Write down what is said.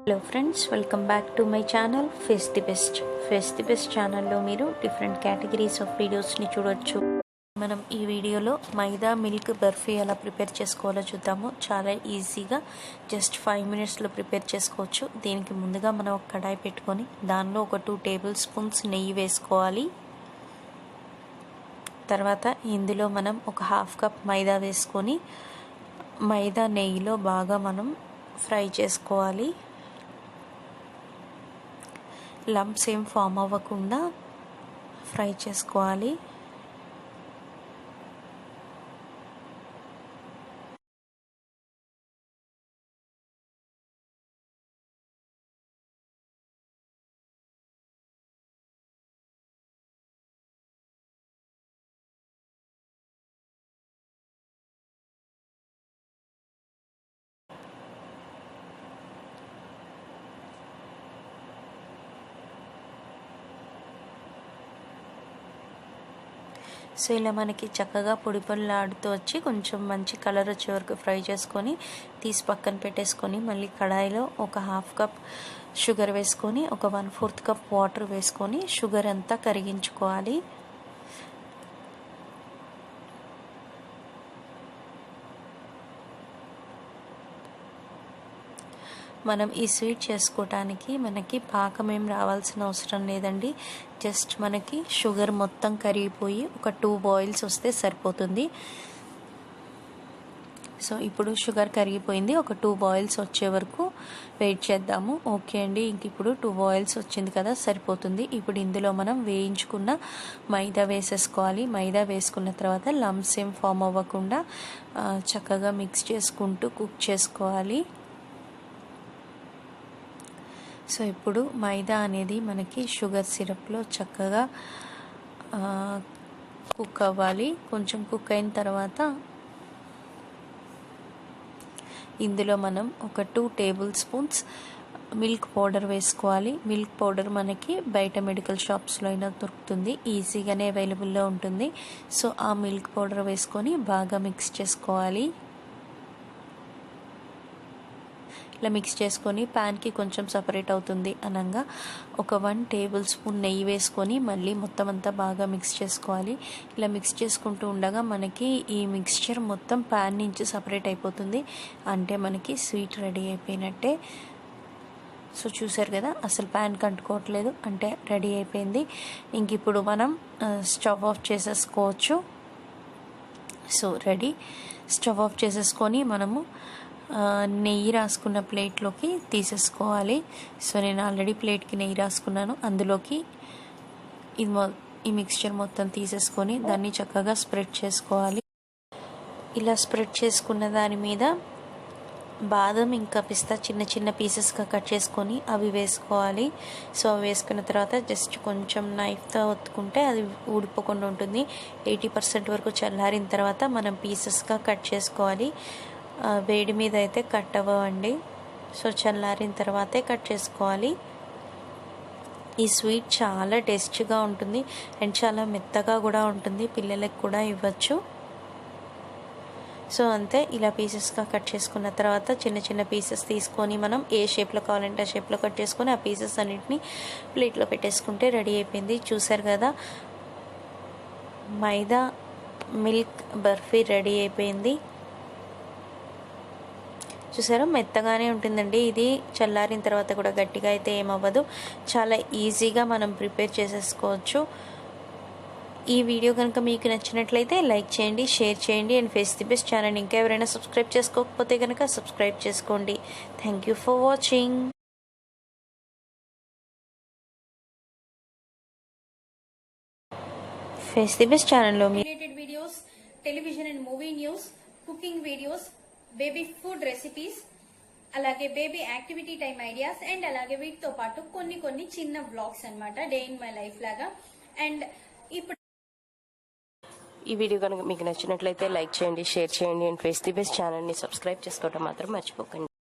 Hello friends, welcome back to my channel face the best ఛానల్లో మీరు different categories of వీడియోస్ని చూడొచ్చు. మనం ఈ వీడియోలో మైదా మిల్క్ బర్ఫీ ఎలా ప్రిపేర్ చేసుకోవాలో చూద్దాము. చాలా ఈజీగా జస్ట్ 5 మినిట్స్లో ప్రిపేర్ చేసుకోవచ్చు. దీనికి ముందుగా మనం ఒక కడాయి పెట్టుకొని దానిలో ఒక 2 టేబుల్ స్పూన్స్ నెయ్యి వేసుకోవాలి. తర్వాత ఇందులో మనం ఒక 1/2 కప్ మైదా వేసుకొని మైదా నెయ్యిలో బాగా మనం ఫ్రై చేసుకోవాలి. లంప్స్ ఏం ఫామ్ అవ్వకుండా ఫ్రై చేసుకోవాలి. సో ఇలా మనకి చక్కగా పొడి పొడిలాడుతూ వచ్చి కొంచెం మంచి కలర్ వచ్చే వరకు ఫ్రై చేసుకొని తీసి పక్కన పెట్టేసుకొని మళ్ళీ కడాయిలో ఒక 1/2 కప్ షుగర్ వేసుకొని ఒక 1/4 కప్ వాటర్ వేసుకొని షుగర్ అంతా కరిగించుకోవాలి. మనం ఈ స్వీట్ చేసుకోవటానికి మనకి పాకం ఏం రావాల్సిన అవసరం లేదండి. జస్ట్ మనకి షుగర్ మొత్తం కరిగిపోయి ఒక 2 బాయిల్స్ వస్తే సరిపోతుంది. సో ఇప్పుడు షుగర్ కరిగిపోయింది. ఒక 2 బాయిల్స్ వచ్చే వరకు వెయిట్ చేద్దాము. ఓకే అండి, ఇంక ఇప్పుడు 2 బాయిల్స్ వచ్చింది కదా, సరిపోతుంది. ఇప్పుడు ఇందులో మనం వేయించుకున్న మైదా వేసేసుకోవాలి. మైదా వేసుకున్న తర్వాత లంప్స్ ఏం ఫామ్ అవ్వకుండా చక్కగా మిక్స్ చేసుకుంటూ కుక్ చేసుకోవాలి. సో ఇప్పుడు మైదా అనేది మనకి షుగర్ సిరప్లో చక్కగా కుక్ అవ్వాలి. కొంచెం కుక్ అయిన తర్వాత ఇందులో మనం ఒక 2 టేబుల్ స్పూన్స్ మిల్క్ పౌడర్ వేసుకోవాలి. మిల్క్ పౌడర్ మనకి బయట మెడికల్ షాప్స్లో అయినా దొరుకుతుంది, ఈజీగానే అవైలబుల్లో ఉంటుంది. సో ఆ మిల్క్ పౌడర్ వేసుకొని బాగా మిక్స్ చేసుకోవాలి. ఇలా మిక్స్ చేసుకొని ప్యాన్కి కొంచెం సపరేట్ అవుతుంది అనగా ఒక 1 టేబుల్ స్పూన్ నెయ్యి వేసుకొని మళ్ళీ మొత్తం అంతా బాగా మిక్స్ చేసుకోవాలి. ఇలా మిక్స్ చేసుకుంటూ ఉండగా మనకి ఈ మిక్స్చర్ మొత్తం ప్యాన్ నుంచి సపరేట్ అయిపోతుంది. అంటే మనకి స్వీట్ రెడీ అయిపోయినట్టే. సో చూసారు కదా, అసలు ప్యాన్కి అంటుకోవట్లేదు, అంటే రెడీ అయిపోయింది. ఇంక ఇప్పుడు మనం స్టవ్ ఆఫ్ చేసేసుకోవచ్చు. So ready. స్టవ్ ఆఫ్ చేసేసుకొని మనము నెయ్యి రాసుకున్న ప్లేట్లోకి తీసేసుకోవాలి. సో నేను ఆల్రెడీ ప్లేట్కి నెయ్యి రాసుకున్నాను. అందులోకి ఈ మిక్స్చర్ మొత్తం తీసేసుకొని దాన్ని చక్కగా స్ప్రెడ్ చేసుకోవాలి. ఇలా స్ప్రెడ్ చేసుకున్న దాని మీద బాదం ఇంకా పిస్తా చిన్న చిన్న పీసెస్గా కట్ చేసుకొని అవి వేసుకోవాలి. సో అవి వేసుకున్న తర్వాత జస్ట్ కొంచెం నైఫ్తో ఒత్తుకుంటే అది ఊడిపోకుండా ఉంటుంది. 80% వరకు చల్లారిన తర్వాత మనం పీసెస్గా కట్ చేసుకోవాలి. వేడి మీద అయితే కట్ అవ్వండి. సో చల్లారిన తర్వాతే కట్ చేసుకోవాలి. ఈ స్వీట్ చాలా టేస్టీగా ఉంటుంది అండ్ చాలా మెత్తగా కూడా ఉంటుంది, పిల్లలకు కూడా ఇవ్వచ్చు. సో అంతే, ఇలా పీసెస్గా కట్ చేసుకున్న తర్వాత చిన్న చిన్న పీసెస్ తీసుకొని మనం ఏ షేప్లో కావాలంటే ఆ షేప్లో కట్ చేసుకొని ఆ పీసెస్ అన్నిటిని ప్లేట్లో పెట్టేసుకుంటే రెడీ అయిపోయింది. చూసారు కదా, మైదా మిల్క్ బర్ఫీ రెడీ అయిపోయింది. చూసారా, మెత్తగానే ఉంటుందండి. ఇది చల్లారిన తర్వాత కూడా గట్టిగా అయితే ఏమవ్వదు. చాలా ఈజీగా మనం ప్రిపేర్ చేసేసుకోవచ్చు. ఈ వీడియో కనుక మీకు నచ్చినట్లయితే లైక్ చేయండి, షేర్ చేయండి and face the best channel ఇంకా ఎవరైనా సబ్స్క్రైబ్ చేసుకోకపోతే కనుక సబ్స్క్రైబ్ చేసుకోండి. Thank you for watching. Face the best ఛానల్లో related videos, television and movie news, cooking videos, baby food recipes, అలాగే baby activity time ideas and అలాగే వీటితో పాటు కొన్ని చిన్న వ్లాగ్స్ అన్నమాట, డే ఇన్ మై లైఫ్ లాగా. అండ్ ఇప్పుడు ఈ వీడియో కనుక మీకు నచ్చినట్లయితే లైక్ చేయండి, షేర్ చేయండి అండ్ ఫేస్ ది బెస్ట్ ఛానల్ని సబ్స్క్రైబ్ చేసుకోవడం మాత్రం మర్చిపోకండి.